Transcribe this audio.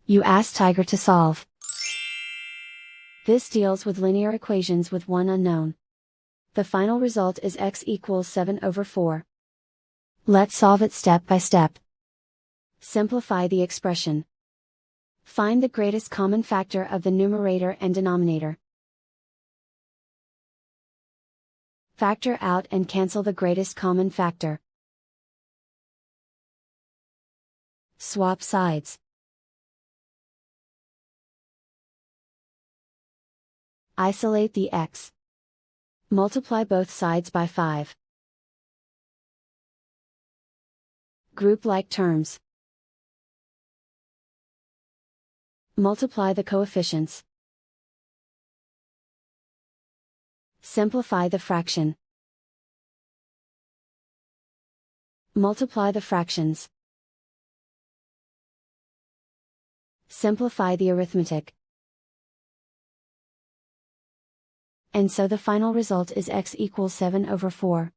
You ask Tiger to solve. This deals with linear equations with one unknown. The final result is x equals 7/4. Let's solve it step by step. Simplify the expression. Find the greatest common factor of the numerator and denominator. Factor out and cancel the greatest common factor. Swap sides. Isolate the x. Multiply both sides by 5. Group like terms. Multiply the coefficients. Simplify the fraction. Multiply the fractions. Simplify the arithmetic. And so the final result is x equals 7/4.